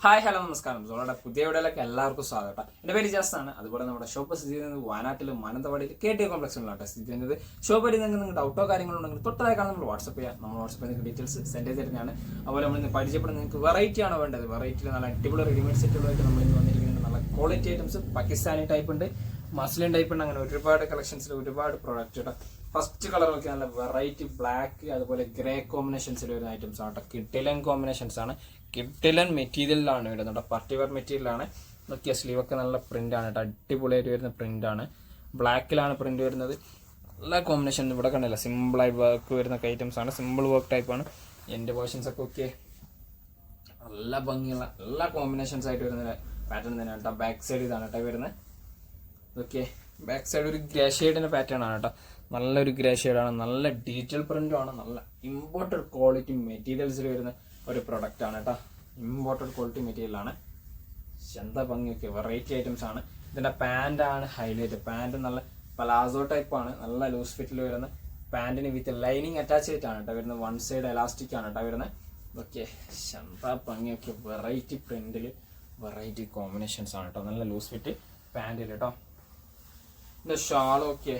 Hi hello നമസ്കാരം. സോളയുടെ പുതിയ വീഡിയോയിലേക്ക് എല്ലാവർക്കും സ്വാഗതം. എൻ്റെ പേര് ജാസ്താണ്. അതുപോലെ നമ്മുടെ ഷോപ്പ് സ്ഥിതി ചെയ്യുന്നത് വയനാട്ടിലും മാനന്തവാടിയിൽ KT കോംപ്ലക്സിലാണ് സ്ഥിതി ചെയ്യുന്നത്. ഷോപ്പ് ആയിട്ട് നിങ്ങൾക്ക് ഡൗട്ടോ കാര്യങ്ങളുണ്ടെങ്കിൽ തൊട്ടതായി കാണാൻ നമ്മൾ വാട്സപ്പ് ചെയ്യാം. നമ്മൾ വാട്സപ്പിൽ നിങ്ങൾക്ക് ഡീറ്റെയിൽസ് സെൻഡ് ചെയ്ത് തരുന്നതാണ്. അതുപോലെ നമ്മൾ ഇന്ന് പരിചയപ്പെടുന്ന നിങ്ങൾക്ക് വെറൈറ്റി ആണ് വേണ്ടത്. വെറൈറ്റിയിൽ നല്ല അടിപൊളി റെഡിമെയ്ഡ് സെറ്റുകളായിട്ട് നമ്മൾ ഇന്ന് വന്നിരിക്കുന്നത്. നല്ല ക്വാളിറ്റി ഐറ്റംസ് പാകിസ്ഥാനി ടൈപ്പ് ഉണ്ട്, മസ്ലിൻ ടൈപ്പ് ഉണ്ട്, അങ്ങനെ ഒരുപാട് കളക്ഷൻസിൽ ഒരുപാട് പ്രോഡക്റ്റ് ഉണ്ട്. ഫസ്റ്റ് കളർ ഒക്കെ നല്ല വെറൈറ്റി ബ്ലാക്ക് അതുപോലെ ഗ്രേ കോമ്പിനേഷൻസിൽ വരുന്ന ഐറ്റംസ് ആണ്. കിട്ടിലൻ കോമ്പിനേഷൻസ് ആണ്. കിട്ടിലൻ മെറ്റീരിയലിലാണ് വരുന്നത്. പർട്ടിവർ മെറ്റീരിയലാണ്. നോക്കിയ സ്ലീവ് ഒക്കെ നല്ല പ്രിന്റ് ആണ് കേട്ടോ. അടിപൊളിയായിട്ട് വരുന്ന പ്രിന്റ് ആണ്. ബ്ലാക്കിലാണ് പ്രിന്റ് വരുന്നത്. നല്ല കോമ്പിനേഷൻ ഇവിടെ കണ്ടില്ല. സിമ്പിളായി വർക്ക് വരുന്ന ഐറ്റംസ് ആണ്. സിമ്പിൾ വർക്ക് ടൈപ്പ് ആണ്. എൻ്റെ പോർഷൻസ് ഒക്കെ ഓക്കെ നല്ല ഭംഗിയുള്ള നല്ല കോമ്പിനേഷൻസ് ആയിട്ട് വരുന്ന പാറ്റേൺ തന്നെയാണ് കേട്ടോ. ബാക്ക് സൈഡ് ഇതാണ് കേട്ടോ വരുന്നത്. ഓക്കെ, ബാക്ക് സൈഡ് ഒരു ഗ്രേ ഷെയ്ഡിന്റെ പാറ്റേൺ ആണ് കേട്ടോ. നല്ലൊരു ഗ്രേ ഷെയ്ഡാണ്. നല്ല ഡീറ്റെയിൽ പ്രിന്റും ആണ്. നല്ല ഇമ്പോർട്ടഡ് ക്വാളിറ്റി മെറ്റീരിയൽസിൽ വരുന്ന ഒരു പ്രൊഡക്റ്റ് ആണ് കേട്ടോ. ഇമ്പോർട്ടഡ് ക്വാളിറ്റി മെറ്റീരിയൽ ആണ്. എന്താ ഭംഗിയൊക്കെ വെറൈറ്റി ഐറ്റംസ് ആണ്. ഇതിന്റെ പാന്റ് ആണ് ഹൈലൈറ്റ്. പാന്റ് നല്ല പലാസോ ടൈപ്പ് ആണ്. നല്ല ലൂസ് ഫിറ്റിൽ വരുന്ന പാന്റിന് വിത്ത് ലൈനിങ് അറ്റാച്ച് ചെയ്തിട്ടാണ് കേട്ടോ വരുന്നത്. വൺ സൈഡ് എലാസ്റ്റിക് ആണ് കേട്ടോ വരുന്നത്. ഓക്കെ, എന്താ ഭംഗിയൊക്കെ വെറൈറ്റി പ്രിന്റിൽ വെറൈറ്റി കോമ്പിനേഷൻസ് ആണ് കേട്ടോ. നല്ല ലൂസ് ഫിറ്റ് പാന്റിൽ കേട്ടോ. ഇതിന്റെ ഷാളും ഒക്കെ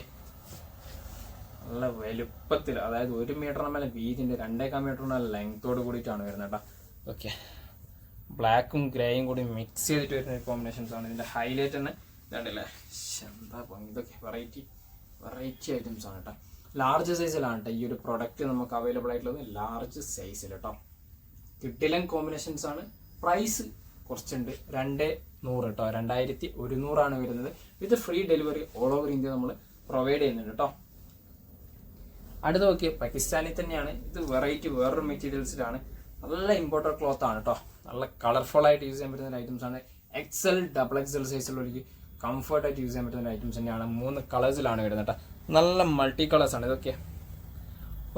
നല്ല വലുപ്പത്തിൽ, അതായത് 1 മീറ്ററിന് മേലെ വീതിന്റെ 2.25 മീറ്ററിന് ലെങ്തോട് കൂടിയിട്ടാണ് വരുന്നത് കേട്ടോ. ഓക്കെ, ബ്ലാക്കും ഗ്രേയും കൂടി മിക്സ് ചെയ്തിട്ട് വരുന്ന കോമ്പിനേഷൻസ് ആണ്. ഇതിന്റെ ഹൈലൈറ്റ് തന്നെ ഇതാണ്ടല്ലേ. എന്താ ഇതൊക്കെ വെറൈറ്റി ഐറ്റംസ് ആണ് കേട്ടോ. ലാർജ് സൈസിലാണ് കേട്ടോ ഈ ഒരു പ്രൊഡക്റ്റ് നമുക്ക് അവൈലബിൾ ആയിട്ടുള്ളത്. ലാർജ് സൈസിൽ കേട്ടോ. കിട്ടിലൻ കോമ്പിനേഷൻസ് ആണ്. പ്രൈസ് കുറച്ചുണ്ട്. 2,100 കേട്ടോ. 2,100 വരുന്നത്. വിത്ത് free delivery all over India നമ്മൾ പ്രൊവൈഡ് ചെയ്യുന്നുണ്ട് കേട്ടോ. അടുത്ത നോക്കിയ പാകിസ്ഥാനി തന്നെയാണ്. ഇത് വെറൈറ്റി വേറൊരു മെറ്റീരിയൽസിലാണ്. നല്ല ഇമ്പോർട്ടഡ് ക്ലോത്ത് ആണ് കേട്ടോ. നല്ല കളർഫുൾ ആയിട്ട് യൂസ് ചെയ്യാൻ പറ്റുന്ന ഐറ്റംസ് ആണ്. XL, XXL സൈസിലുള്ളവർക്ക് കംഫർട്ട് ആയിട്ട് യൂസ് ചെയ്യാൻ പറ്റുന്ന ഐറ്റംസ് തന്നെയാണ്. 3 കളേഴ്സിലാണ് വരുന്നത് കേട്ടോ. നല്ല മൾട്ടി കളേഴ്സ് ആണ് ഇതൊക്കെ.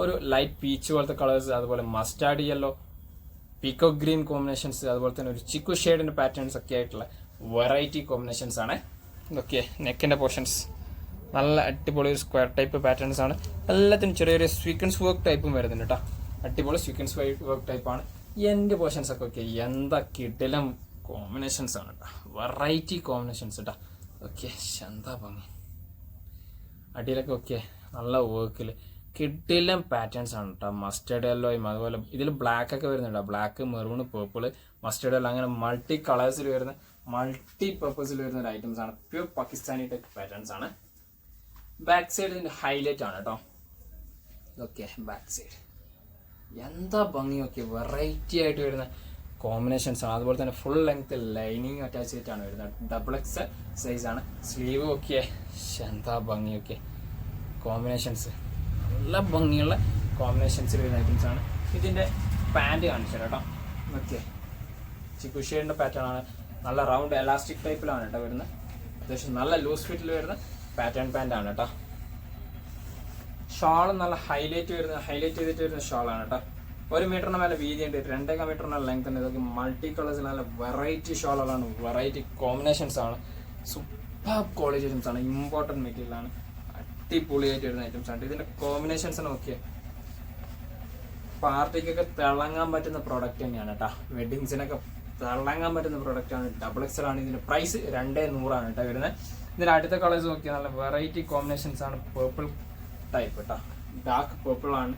ഒരു ലൈറ്റ് പീച്ച് പോലത്തെ കളേഴ്സ്, അതുപോലെ മസ്റ്റാർഡ് യെല്ലോ, പീക്കോ ഗ്രീൻ കോമ്പിനേഷൻസ്, അതുപോലെ തന്നെ ഒരു ചിക്കു ഷെയ്ഡിന്റെ പാറ്റേൺസ് ഒക്കെ ആയിട്ടുള്ള വെറൈറ്റി കോമ്പിനേഷൻസ് ആണ് ഇതൊക്കെ. നെക്കിന്റെ പോർഷൻസ് നല്ല അടിപൊളി ഒരു സ്ക്വയർ ടൈപ്പ് പാറ്റേൺസ് ആണ്. എല്ലാത്തിനും ചെറിയൊരു സ്വീക്വൻസ് വർക്ക് ടൈപ്പും വരുന്നുണ്ട് കേട്ടോ. അടിപൊളി സ്വീക്വൻസ് വർക്ക് ടൈപ്പ് ആണ്. എൻ്റെ പോർഷൻസ് ഒക്കെ ഓക്കെ. എന്താ കിടിലം കോമ്പിനേഷൻസ് ആണ് കേട്ടോ. വെറൈറ്റി കോമ്പിനേഷൻസ് കേട്ടോ. ഓക്കെ, എന്താ ഭംഗി. അടിയിലൊക്കെ ഓക്കെ നല്ല വർക്കിൽ കിടിലം പാറ്റേൺസ് ആണ് കേട്ടോ. മസ്റ്റേർഡ് യെല്ലോയും അതുപോലെ ഇതിൽ ബ്ലാക്ക് ഒക്കെ വരുന്നുണ്ട്. Black, maroon, purple, mustard yellow, അങ്ങനെ മൾട്ടി കളേഴ്സിൽ വരുന്ന മൾട്ടി പർപ്പസിൽ വരുന്ന ഒരു ഐറ്റംസ് ആണ്. പ്യൂർ പാകിസ്ഥാനി ടൈപ്പ് പാറ്റേൺസ് ആണ്. ബാക്ക് സൈഡ് ഇതിന്റെ ഹൈലൈറ്റ് ആണ് കേട്ടോ. ഇതൊക്കെ ബാക്ക് സൈഡ് എന്താ ഭംഗിയൊക്കെ വെറൈറ്റി ആയിട്ട് വരുന്ന കോമ്പിനേഷൻസ് ആണ്. അതുപോലെ തന്നെ ഫുൾ ലെങ്ത് ലൈനിങ് അറ്റാച്ച് ചെയ്തിട്ടാണ് വരുന്നത്. XXL സൈസ് ആണ്. സ്ലീവ് ഒക്കെ എന്താ ഭംഗിയൊക്കെ കോമ്പിനേഷൻസ്. നല്ല ഭംഗിയുള്ള കോമ്പിനേഷൻസിൽ വരുന്ന ഐറ്റംസ് ആണ്. ഇതിന്റെ പാന്റ് കാണിച്ചു കേട്ടോ. ഓക്കെ, ചിക്കുഷേഡിന്റെ പാറ്റേൺ ആണ്. നല്ല റൗണ്ട് എലാസ്റ്റിക് ടൈപ്പിലാണ് കേട്ടോ വരുന്നത്. അത്യാവശ്യം നല്ല ലൂസ് ഫിറ്റിൽ വരുന്ന പാറ്റേൺ പാന്റ് ആണ് കേട്ടോ. ഷാൾ നല്ല ഹൈലൈറ്റ് ചെയ്തിട്ട് വരുന്ന ഷാളാണ് കേട്ടോ. 1 മീറ്ററിന് മേലെ വീതിയുണ്ട്. 2.25 മീറ്ററിന് ലെങ്ത് ഉണ്ട്. ഇതൊക്കെ മൾട്ടി കളേഴ്സിൽ നല്ല വെറൈറ്റി ഷാളുകളാണ്. വെറൈറ്റി കോമ്പിനേഷൻസ് ആണ്. സൂപ്പർ ക്വാളിറ്റി ഐറ്റംസ് ആണ്. ഇമ്പോർട്ടൻറ്റ് മെറ്റീരിയൽ ആണ്. അടിപൊളിയായിട്ട് വരുന്ന ഐറ്റംസ് ആണ്. ഇതിന്റെ കോമ്പിനേഷൻസ് നോക്കിയാൽ പാർട്ടിക്കൊക്കെ തിളങ്ങാൻ പറ്റുന്ന പ്രോഡക്റ്റ് തന്നെയാണ് കേട്ടോ. വെഡിങ്സിനൊക്കെ തിളങ്ങാൻ പറ്റുന്ന പ്രോഡക്റ്റ് ആണ്. XXL ആണ്. ഇതിന്റെ പ്രൈസ് 2,100 കേട്ടോ വരുന്നത്. ഇതിന്റെ അടുത്ത കളേഴ്സ് നോക്കിയാൽ നല്ല വെറൈറ്റി കോമ്പിനേഷൻസ് ആണ്. പേർപ്പിൾ ടൈപ്പ് കേട്ടോ. ഡാർക്ക് പേർപ്പിൾ ആണ്.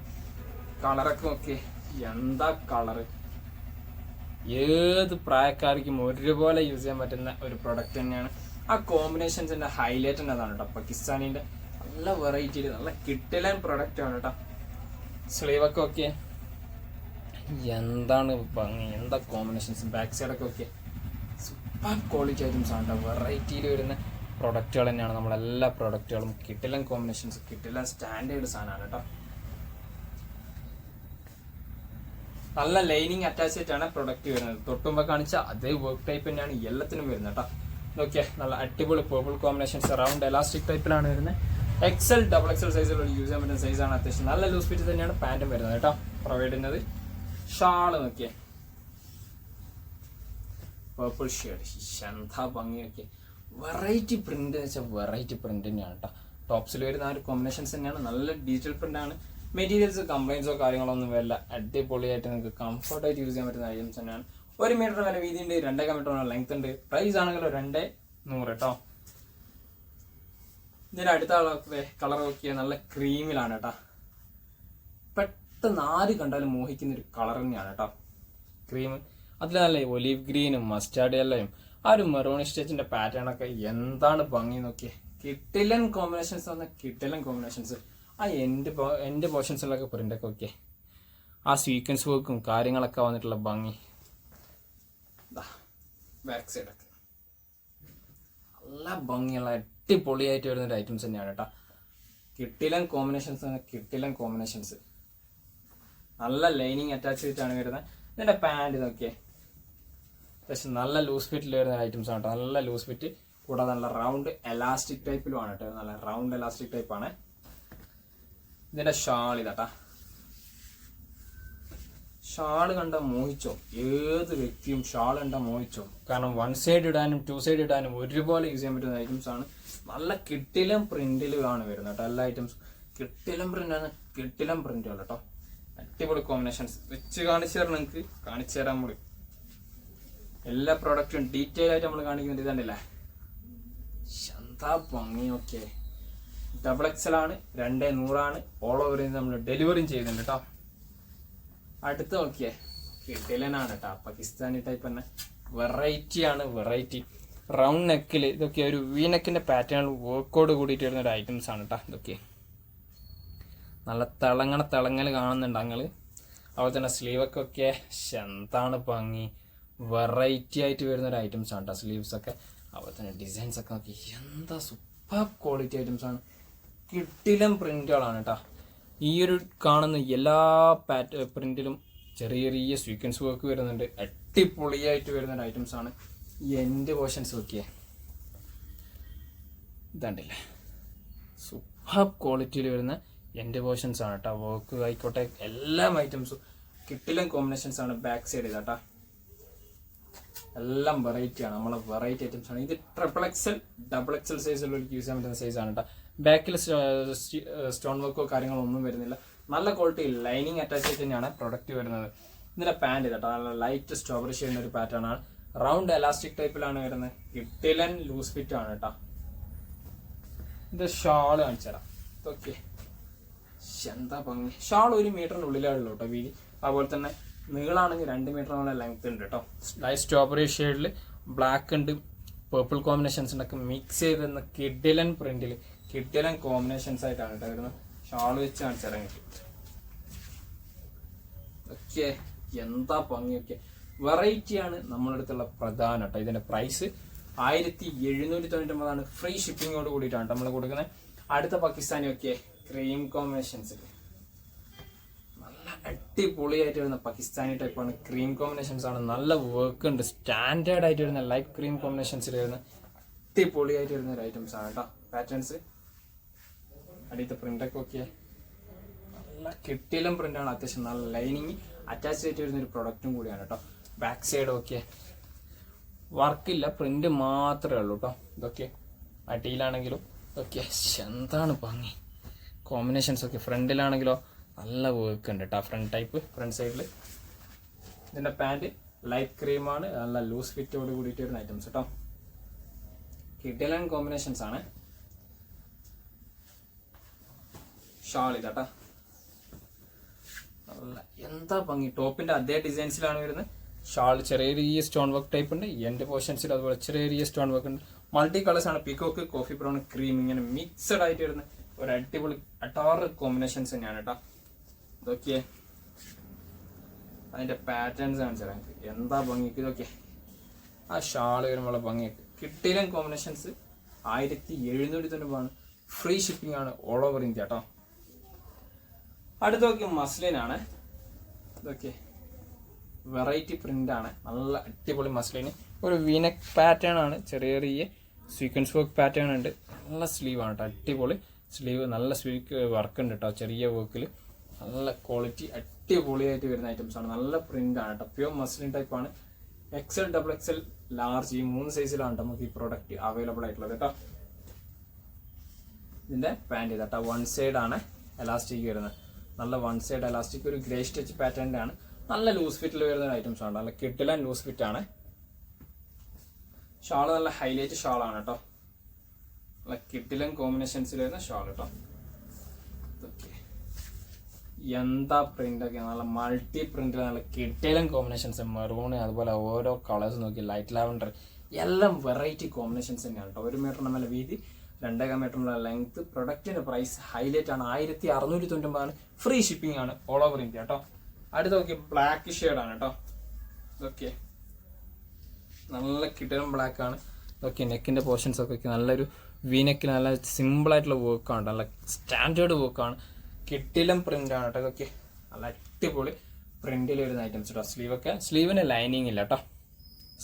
കളറൊക്കെ നോക്കി എന്താ കളറ്. ഏത് പ്രായക്കാർക്കും ഒരുപോലെ യൂസ് ചെയ്യാൻ പറ്റുന്ന ഒരു പ്രൊഡക്റ്റ് തന്നെയാണ്. ആ കോമ്പിനേഷൻസിന്റെ ഹൈലൈറ്റ് തന്നെ അതാണ് കേട്ടോ. പാകിസ്ഥാനിന്റെ നല്ല വെറൈറ്റിയിൽ നല്ല കിട്ടിലൻ പ്രൊഡക്റ്റ് ആണ് കേട്ടോ. സ്ലീവൊക്കെ ഓക്കെ എന്താണ് ഭംഗി. എന്താ കോമ്പിനേഷൻസ്. ബാക്ക് സൈഡൊക്കെ ഓക്കെ സൂപ്പർ ക്വാളിറ്റി ഐറ്റംസ് ആണ് കേട്ടോ. വെറൈറ്റിയിൽ വരുന്ന പ്രൊഡക്റ്റുകൾ തന്നെയാണ് നമ്മളെല്ലാ പ്രൊഡക്റ്റുകളും. കിട്ടിലൻ കോമ്പിനേഷൻസ്, കിട്ടിലൻ സ്റ്റാൻഡേർഡ് സാധനമാണ് കേട്ടോ. നല്ല ലൈനിങ് അറ്റാച്ച് ചെയ്തിട്ടാണ് പ്രൊഡക്റ്റ് വരുന്നത്. തൊട്ടുമ്പോൾ കാണിച്ച അതേ വർക്ക് ടൈപ്പ് തന്നെയാണ് എല്ലാത്തിനും വരുന്നത് കേട്ടോ. ഓക്കെ, നല്ല അടിപൊളി പേർപ്പിൾ കോമ്പിനേഷൻസ് റൗണ്ട് എലാസ്റ്റിക് ടൈപ്പിലാണ് വരുന്നത്. XL, XXL സൈസിലുള്ള യൂസ് ചെയ്യാൻ പറ്റുന്ന സൈസാണ്. അത്യാവശ്യം നല്ല ലൂസ് ഫിറ്റ് തന്നെയാണ് പാന്റും വരുന്നത് കേട്ടോ പ്രൊവൈഡ് ചെയ്യുന്നത്. ഷാള് നോക്കിയേ പേർപ്പിൾ ഷെയ്ഡ്. എന്താ ഭംഗിയൊക്കെ വെറൈറ്റി പ്രിന്റ് എന്ന് വെച്ചാൽ വെറൈറ്റി പ്രിന്റ് തന്നെയാണ് കേട്ടോ. ടോപ്സിൽ വരുന്ന ആ ഒരു കോമ്പിനേഷൻസ് തന്നെയാണ്. നല്ല ഡീറ്റെയിൽ പ്രിന്റ് ആണ്. മെറ്റീരിയൽസ് കംപ്ലൈൻസോ കാര്യങ്ങളോ ഒന്നും വരില്ല. അടിപൊളിയായിട്ട് നിങ്ങൾക്ക് കംഫർട്ടായിട്ട് യൂസ് ചെയ്യാൻ പറ്റുന്ന ഐറ്റംസ് തന്നെയാണ്. 1 മീറ്റർ വരെ വീതി ഉണ്ട്, 2.5 മീറ്റർ ലെങ്ത് ഉണ്ട്. പ്രൈസ് ആണെങ്കിലും 2,100 കേട്ടോ. ഇതിന്റെ അടുത്ത കളർ നോക്കിയാൽ നല്ല ക്രീമിലാണ് കേട്ടോ. പെട്ടെന്ന് ആര് കണ്ടാലും മോഹിക്കുന്ന ഒരു കളർ തന്നെയാണ് കേട്ടോ ക്രീം. അതിൽ നല്ല ഒലീവ് ഗ്രീനും മസ്റ്റാർഡ് യെല്ലോയും ആ ഒരു മെറൂൺ സ്റ്റിച്ചിന്റെ പാറ്റേൺ ഒക്കെ എന്താണ് ഭംഗി നോക്കിയേ. കിട്ടിലൻ കോമ്പിനേഷൻസ് വന്ന കിട്ടിലൻ കോമ്പിനേഷൻസ്. ആ എൻ്റെ പോർഷൻസിലൊക്കെ പ്രിന്റൊക്കെ ഓക്കെ, ആ സ്വീക്വൻസ് വർക്കും കാര്യങ്ങളൊക്കെ വന്നിട്ടുള്ള ഭംഗി. ബാക്ക് സൈഡൊക്കെ നല്ല ഭംഗിയുള്ള അടിപൊളിയായിട്ട് വരുന്ന ഒരു ഐറ്റംസ് തന്നെയാണ് കേട്ടോ. കിട്ടിലൻ കോമ്പിനേഷൻസ് നല്ല ലൈനിങ് അറ്റാച്ച് ചെയ്തിട്ടാണ് വരുന്നത്. ഇതിന്റെ പാൻറ് നോക്കിയേ, പക്ഷെ നല്ല ലൂസ് ഫിറ്റിൽ വരുന്ന ഐറ്റംസ് ആണ് കേട്ടോ. നല്ല ലൂസ് ഫിറ്റ്, കൂടാതെ നല്ല റൗണ്ട് എലാസ്റ്റിക് ടൈപ്പിലുമാണ് കേട്ടോ. നല്ല റൗണ്ട് എലാസ്റ്റിക് ടൈപ്പാണ്. ഇതിന്റെ ഷാൾ ഇതാട്ടാ. ഷാൾ കണ്ട മോഹിച്ചോ, ഏത് വ്യക്തിയും ഷാൾ കണ്ട മോഹിച്ചോ. കാരണം 1 സൈഡ് ഇടാനും 2 സൈഡ് ഇടാനും ഒരുപോലെ യൂസ് ചെയ്യാൻ പറ്റുന്ന ഐറ്റംസ് ആണ്. നല്ല കിട്ടിലം പ്രിന്റിലാണ് വരുന്നത് കേട്ടോ. എല്ലാ ഐറ്റംസും കിട്ടിലം പ്രിന്റാണ്, കിട്ടിലം പ്രിന്റുകൾ കേട്ടോ. അടിപൊളി കോമ്പിനേഷൻസ് വെച്ച് കാണിച്ചു തരണം, നിങ്ങൾക്ക് കാണിച്ചു തരാൻ നമ്മൾ എല്ലാ പ്രോഡക്റ്റും ഡീറ്റെയിൽ ആയിട്ട് നമ്മൾ കാണിക്കുന്നുണ്ട്. ഇതല്ലേ എന്താ ഭംഗിയൊക്കെ. XXL ആണ്, 2,100 ആണ്. ഓൾ ഓവർ നമ്മൾ ഡെലിവറിയും ചെയ്യുന്നുണ്ട് കേട്ടോ. അടുത്ത് നോക്കിയേ, കിട്ടിലനാണ് കേട്ടോ. പാകിസ്ഥാനി ടൈപ്പ് തന്നെ വെറൈറ്റി ആണ്. വെറൈറ്റി റൗണ്ട് നെക്കിൽ ഇതൊക്കെ ഒരു വീനെക്കിന്റെ പാറ്റേൺ വർക്കോട് കൂടിയിട്ട് വരുന്ന ഒരു ഐറ്റംസ് ആണ് കേട്ടോ. ഇതൊക്കെ നല്ല തിളങ്ങൽ കാണുന്നുണ്ട് ഞങ്ങൾ. അതുപോലെ തന്നെ സ്ലീവൊക്കെ ഒക്കെ എന്താണ് ഭംഗി, വെറൈറ്റി ആയിട്ട് വരുന്ന ഒരു ഐറ്റംസ് ആണ് കേട്ടോ സ്ലീവ്സ് ഒക്കെ. അതുപോലെ തന്നെ ഡിസൈൻസ് ഒക്കെ നോക്കി എന്താ സൂപ്പർ ക്വാളിറ്റി ഐറ്റംസ് ആണ്. കിട്ടിലം പ്രിന്റുകളാണ് കേട്ടോ. ഈ ഒരു കാണുന്ന എല്ലാ പ്രിന്റിലും ചെറിയ ചെറിയ സ്വീക്വൻസ് വർക്ക് വരുന്നുണ്ട്. അടിപൊളിയായിട്ട് വരുന്ന ഒരു ഐറ്റംസ് ആണ്. എൻ്റെ പോർഷൻസ് നോക്കിയേ, ഇതാണ്ടില്ലേ സൂപ്പർ ക്വാളിറ്റിയിൽ വരുന്ന എൻ്റെ പോർഷൻസ് ആണ് കേട്ടോ. വർക്ക് ആയിക്കോട്ടെ എല്ലാ ഐറ്റംസും കിട്ടിലം കോമ്പിനേഷൻസ് ആണ്. ബാക്ക് സൈഡ് ഇതാട്ടാ, എല്ലാം വെറൈറ്റി ആണ്. നമ്മളെ വെറൈറ്റി ഐറ്റംസ് ആണ്. ഇത് XXL XXL സൈസിലുള്ളവർക്ക് യൂസ് ചെയ്യാൻ പറ്റുന്ന സൈസാണ് കേട്ടോ. ബാക്കിൽ സ്റ്റോൺ വർക്കോ കാര്യങ്ങളോ ഒന്നും വരുന്നില്ല. നല്ല ക്വാളിറ്റി ലൈനിങ് അറ്റാച്ച് ചെയ്ത് തന്നെയാണ് പ്രൊഡക്റ്റ് വരുന്നത്. ഇതിന്റെ പാൻറ് കേട്ടോ, നല്ല ലൈറ്റ് സ്ട്രോബറി ഷെയ്ഡിന്റെ ഒരു പാറ്റേൺ ആണ്. റൗണ്ട് എലാസ്റ്റിക് ടൈപ്പിലാണ് വരുന്നത്. കിട്ടിലൻ ലൂസ് ഫിറ്റ് ആണ് കേട്ടോ. ഇത് ഷാൾ കാണിച്ചു തരാം. ഓക്കെ, എന്താ ഭംഗി. ഷാൾ 1 മീറ്ററിന് ഉള്ളിലാണല്ലോ കേട്ടോ വീതി. അതുപോലെ തന്നെ നീളാണെങ്കിൽ 2 മീറ്ററോളം ലെങ്ത് ഉണ്ട് കേട്ടോ. ലൈറ്റ് സ്ട്രോബറി ഷെയ്ഡിൽ ബ്ലാക്ക് ഉണ്ട്, പേർപ്പിൾ കോമ്പിനേഷൻസ് ഉണ്ടൊക്കെ മിക്സ് ചെയ്തെന്ന കിഡിലൻ പ്രിന്റിൽ കിഡിലൻ കോമ്പിനേഷൻസ് ആയിട്ടാണ് കേട്ടോ വരുന്നത്. ഷാൾ വെച്ച് കാണിച്ചിറങ്ങി. ഓക്കെ, എന്താ ഭംഗിയൊക്കെ. വെറൈറ്റിയാണ് നമ്മുടെ അടുത്തുള്ള പ്രധാനം കേട്ടോ. ഇതിന്റെ പ്രൈസ് 1,799 ഫ്രീ ഷിപ്പിങ്ങോട് കൂടിയിട്ടാണ് നമ്മൾ കൊടുക്കുന്നത്. അടുത്ത പാകിസ്ഥാനി ഒക്കെ ക്രീം കോമ്പിനേഷൻസ് നല്ല അടിപൊളിയായിട്ട് വരുന്ന പാകിസ്ഥാനി ടൈപ്പാണ്. ക്രീം കോമ്പിനേഷൻസ് ആണ്. നല്ല വർക്ക് ഉണ്ട്. സ്റ്റാൻഡേർഡ് ആയിട്ട് വരുന്ന ലൈറ്റ് ക്രീം കോമ്പിനേഷൻസിൽ വരുന്ന അടിപൊളിയായിട്ട് വരുന്ന ഒരു ഐറ്റംസ് ആണ് കേട്ടോ. പാറ്റേൺസ് അടിയത്തെ പ്രിന്റൊക്കെ ഒക്കെ നല്ല കിട്ടിലും പ്രിന്റാണ്. അത്യാവശ്യം നല്ല ലൈനിങ് അറ്റാച്ച് ചെയ്തിട്ട് വരുന്ന ഒരു പ്രൊഡക്റ്റും കൂടിയാണ് കേട്ടോ. ബാക്ക് സൈഡ് ഒക്കെ വർക്കില്ല, പ്രിന്റ് മാത്രമേ ഉള്ളൂ കേട്ടോ. ഇതൊക്കെ അടിയിലാണെങ്കിലും ഇതൊക്കെ എന്താണ് ഭംഗി. കോമ്പിനേഷൻസ് ഒക്കെ ഫ്രണ്ടിലാണെങ്കിലോ നല്ല വർക്ക് ഉണ്ട് കേട്ടോ. ഫ്രണ്ട് സൈഡിൽ ഇതിന്റെ പാൻറ് ലൈറ്റ് ക്രീമാണ്. നല്ല ലൂസ് ഫിറ്റോട് കൂടിയിട്ട് വരുന്ന ഐറ്റംസ് കേട്ടോ. കിഡിലൻ കോമ്പിനേഷൻസ് ആണ്. ഷാൾ ഇതാട്ടാ, എന്താ ഭംഗി. ടോപ്പിന്റെ അതേ ഡിസൈൻസിലാണ് വരുന്നത്. ഷാൾ ചെറിയ സ്റ്റോൺ വർക്ക് ടൈപ്പ് ഉണ്ട്. എൻ്റെ പോർഷൻസിൽ അതുപോലെ ചെറിയ സ്റ്റോൺ വർക്ക് ഉണ്ട്. മൾട്ടി കളേഴ്സ് ആണ്. പീക്കോക്ക്, കോഫി ബ്രൗൺ, ക്രീം ഇങ്ങനെ മിക്സഡ് ആയിട്ട് വരുന്ന ഒരു അടിപൊളി അട്ടാറ് കോമ്പിനേഷൻസ് തന്നെയാണ് കേട്ടോ. ഇതൊക്കെ അതിന്റെ പാറ്റേൺസ് കാണിച്ചാൽ എന്താ ഭംഗിക്ക്. ഇതൊക്കെ ആ ഷാൾ വരുമ്പോൾ ഭംഗിയൊക്കെ. കിട്ടിലൻ കോമ്പിനേഷൻസ് 1,790 ഫ്രീ ഷിപ്പിംഗ് ആണ് ഓൾ ഓവർ ഇന്ത്യ കേട്ടോ. അടുത്തൊക്കെ മസ്ലിനാണ്. ഇതൊക്കെ വെറൈറ്റി പ്രിന്റ് ആണ്. നല്ല അടിപൊളി മസ്ലിന്. ഒരു വീനെക്ക് പാറ്റേൺ ആണ്. ചെറിയ സ്വീക്വൻസ് വർക്ക് പാറ്റേൺ ഉണ്ട്. നല്ല സ്ലീവ് ആണ് കേട്ടോ. അടിപൊളി സ്ലീവ്, നല്ല വർക്ക് ഉണ്ട് കേട്ടോ. ചെറിയ വർക്കിൽ നല്ല ക്വാളിറ്റി അടിപൊളിയായിട്ട് വരുന്ന ഐറ്റംസ് ആണ്. നല്ല പ്രിന്റ് ആണ് കേട്ടോ. പ്യൂർ മസ്ലിൻ ടൈപ്പ് ആണ്. XL XXL ലാർജ് ഈ 3 സൈസിലാണ് നമുക്ക് ഈ പ്രോഡക്റ്റ് അവൈലബിൾ ആയിട്ടുള്ളത് കേട്ടോ. ഇതിന്റെ പാൻറ് ഇതാട്ടോ. 1 സൈഡ് ആണ് എലാസ്റ്റിക് വരുന്നത്. നല്ല 1 സൈഡ് എലാസ്റ്റിക്, ഒരു ഗ്രേ സ്റ്റിച്ച് പാറ്റേണിന്റെ ആണ്. നല്ല ലൂസ് ഫിറ്റിൽ വരുന്ന ഐറ്റംസ് ആണ്, നല്ല കിട്ടില്ല ലൂസ് ഫിറ്റ് ആണ്. ഷാള് നല്ല ഹൈലൈറ്റ് ഷാളാണ് കേട്ടോ, നല്ല കിട്ടിലും കോമ്പിനേഷൻസിൽ വരുന്ന ഷാൾ കേട്ടോ. എന്താ പ്രിന്റ് ഒക്കെ, നല്ല മൾട്ടി പ്രിന്റ്, നല്ല കിട്ടിലും കോമ്പിനേഷൻസ്, മെറൂണ് അതുപോലെ ഓരോ കളേഴ്സ് നോക്കി, ലൈറ്റ് ലാവൻഡർ, എല്ലാം വെറൈറ്റി കോമ്പിനേഷൻസ് തന്നെയാണ് കേട്ടോ. 1 മീറ്ററിന് മേലെ വീതി, 2.5 മീറ്ററിനുള്ള ലെങ്ത്. പ്രൊഡക്റ്റിന്റെ പ്രൈസ് ഹൈലൈറ്റ് ആണ്, 1690 ആണ്. ഫ്രീ ഷിപ്പിംഗ് ആണ് ഓൾ ഓവർ ഇന്ത്യ കേട്ടോ. അടുത്ത് നോക്കി ബ്ലാക്ക് ഷെയ്ഡ് ആണ് കേട്ടോ. ഇതൊക്കെ നല്ല കിട്ടിലും ബ്ലാക്ക് ആണ്. ഇതൊക്കെ നെക്കിന്റെ പോർഷൻസ് ഒക്കെ നല്ലൊരു വീനെക്കിൽ നല്ല സിമ്പിൾ ആയിട്ടുള്ള വർക്കാണ്, നല്ല സ്റ്റാൻഡേർഡ് വർക്കാണ്, കിട്ടിലും പ്രിന്റ് ആണ് കേട്ടോ. ഇതൊക്കെ നല്ല അടിപൊളി പ്രിന്റിൽ വരുന്ന ഐറ്റംസ് കേട്ടോ. സ്ലീവിന് ലൈനിങ് ഇല്ല കേട്ടോ,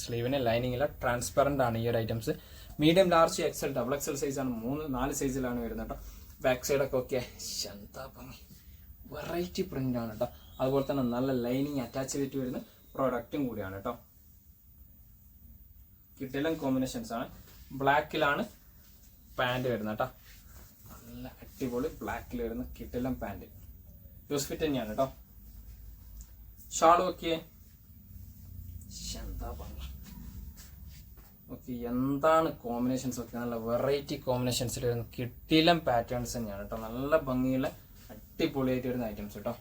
സ്ലീവിന് ലൈനിങ് ഇല്ല, ട്രാൻസ്പെറന്റ് ആണ് ഈ ഒരു items. Medium, large, XL, double XL size ആണ്, 3-4 സൈസിലാണ് വരുന്നത് കേട്ടോ. ബാക്ക് സൈഡൊക്കെ ഓക്കെ, എന്താ ഭംഗി, വെറൈറ്റി പ്രിന്റ് ആണ് കേട്ടോ. അതുപോലെ തന്നെ നല്ല ലൈനിങ് അറ്റാച്ച് ചെയ്തിട്ട് വരുന്ന പ്രോഡക്റ്റും കൂടിയാണ് കേട്ടോ. കിട്ടിലും കോമ്പിനേഷൻസ് ആണ്. ബ്ലാക്കിലാണ് പാന്റ് വരുന്നത് കേട്ടോ, നല്ല അടിപൊളി ബ്ലാക്കിൽ വരുന്ന കിട്ടിലും പാന്റ്, യൂസ് ഫിറ്റ് തന്നെയാണ് കേട്ടോ. ഷാൾ നോക്കിയേ, എന്താ ഭംഗി, ഓക്കെ എന്താണ് കോമ്പിനേഷൻസ് ഒക്കെ, നല്ല വെറൈറ്റി കോമ്പിനേഷൻസിൽ വരുന്ന കിട്ടിലും പാറ്റേൺസ് തന്നെയാണ് കേട്ടോ. നല്ല ഭംഗിയുള്ള അടിപൊളിയായിട്ട് വരുന്ന ഐറ്റംസ് കേട്ടോ.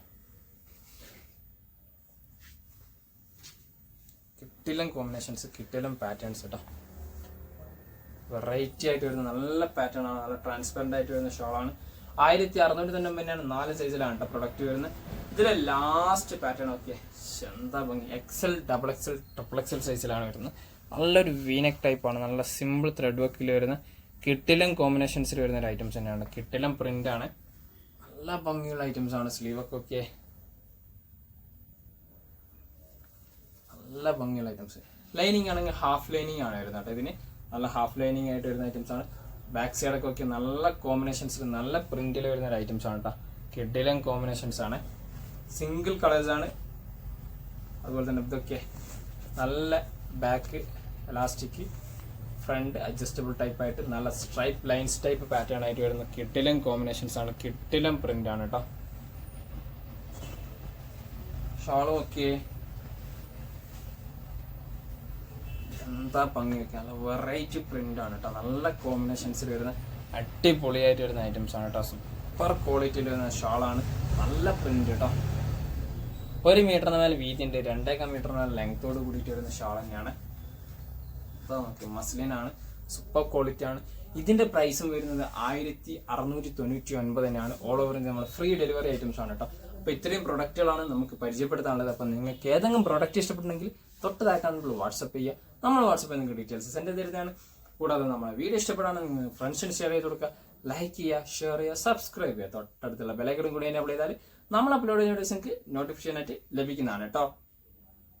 കിട്ടിലും കോമ്പിനേഷൻസ്, കിട്ടിലും പാറ്റേൺസ് കേട്ടോ. വെറൈറ്റി ആയിട്ട് വരുന്ന നല്ല പാറ്റേൺ ആണ്, നല്ല ട്രാൻസ്പെറന്റ് ആയിട്ട് വരുന്ന ഷോളാണ്. 1690 4 സൈസിലാണ് കേട്ടോ പ്രൊഡക്റ്റ് വരുന്നത്. ഇതിലെ ലാസ്റ്റ് പാറ്റേൺ ഒക്കെ എന്താ ഭംഗി, XL, double XL, triple XL സൈസിലാണ് വരുന്നത്. നല്ലൊരു വീനെക്ക് ടൈപ്പാണ്, നല്ല സിമ്പിൾ ത്രെഡ് വർക്കിൽ വരുന്ന കിട്ടിലും കോമ്പിനേഷൻസിൽ വരുന്ന ഒരു ഐറ്റംസ് തന്നെയാണ്. കിട്ടിലും പ്രിന്റ് ആണ്, നല്ല ഭംഗിയുള്ള ഐറ്റംസ് ആണ്. സ്ലീവൊക്കെ ഒക്കെ നല്ല ഭംഗിയുള്ള ഐറ്റംസ്. ലൈനിങ് ആണെങ്കിൽ ഹാഫ് ലൈനിങ് ആണ് വരുന്നത് കേട്ടോ. ഇതിന് നല്ല ഹാഫ് ലൈനിങ് ആയിട്ട് വരുന്ന ഐറ്റംസ് ആണ്. ബാക്ക് സൈഡൊക്കെ ഒക്കെ നല്ല കോമ്പിനേഷൻസിൽ, നല്ല പ്രിന്റിൽ വരുന്ന ഒരു ഐറ്റംസ് ആണ് കേട്ടോ. കിഡിലും കോമ്പിനേഷൻസ് ആണ്, സിംഗിൾ കളേഴ്സ് ആണ്. അതുപോലെ തന്നെ ഇതൊക്കെ നല്ല back elastic, front adjustable type ആയിട്ട് നല്ല സ്ട്രൈപ്പ് ലൈൻസ് ടൈപ്പ് പാറ്റേൺ ആയിട്ട് വരുന്ന കിഡിലും കോമ്പിനേഷൻസ് ആണ്, കിഡിലും പ്രിന്റ് ആണ് കേട്ടോ. ഷാളും ഒക്കെ എന്താ ഭംഗി വെക്കുക, നല്ല വെറൈറ്റി പ്രിന്റ് ആണ് കേട്ടോ. നല്ല കോമ്പിനേഷൻസിൽ വരുന്ന അടിപൊളിയായിട്ട് വരുന്ന ഐറ്റംസ് ആണ് കേട്ടോ. സൂപ്പർ ക്വാളിറ്റിയിൽ വരുന്ന ഷാളാണ്, നല്ല പ്രിന്റ് കേട്ടോ. 1 മീറ്ററിന് മേലെ വീതി ഉണ്ട്, 2.5 മീറ്ററിന് മേലെ ലെങ്ത്തോട് കൂടിയിട്ട് വരുന്ന ഷാൾ തന്നെയാണ്. അപ്പോൾ നോക്കി മസ്ലിനാണ്, സൂപ്പർ ക്വാളിറ്റി ആണ്. ഇതിന്റെ പ്രൈസും വരുന്നത് 1699 തന്നെയാണ്. ഓൾ ഓവർ ഇന്ത്യ നമ്മൾ ഫ്രീ ഡെലിവറി ഐറ്റംസ് ആണ് കേട്ടോ. അപ്പോൾ ഇത്രയും പ്രൊഡക്റ്റുകളാണ് നമുക്ക് പരിചയപ്പെടുത്താനുള്ളത്. അപ്പം നിങ്ങൾക്ക് ഏതെങ്കിലും പ്രൊഡക്റ്റ് ഇഷ്ടപ്പെട്ടുണ്ടെങ്കിൽ തൊട്ട് താഴെ നമ്മൾ വാട്സപ്പ് ചെയ്യുക, നമ്മൾ വാട്സപ്പിൽ നിങ്ങൾക്ക് ഡീറ്റെയിൽസ് സെൻഡ് ചെയ്ത് തരുന്നതാണ്. കൂടാതെ നമ്മളെ വീഡിയോ ഇഷ്ടപ്പെടാണെങ്കിൽ നിങ്ങൾ ഫ്രണ്ട്സിന് ഷെയർ ചെയ്ത് കൊടുക്കുക, ലൈക്ക് ചെയ്യുക, ഷെയർ ചെയ്യുക, സബ്സ്ക്രൈബ് ചെയ്യുക. തൊട്ടടുത്തുള്ള ബെലൈക്കൺ കൂടി എനേബിൾ ചെയ്താൽ നമ്മൾ അപ്ലോഡ് ചെയ്യുന്ന വീഡിയോസ് നിങ്ങൾക്ക് നോട്ടിഫിക്കേഷൻ ആയിട്ട് ലഭിക്കുന്നതാണ് കേട്ടോ.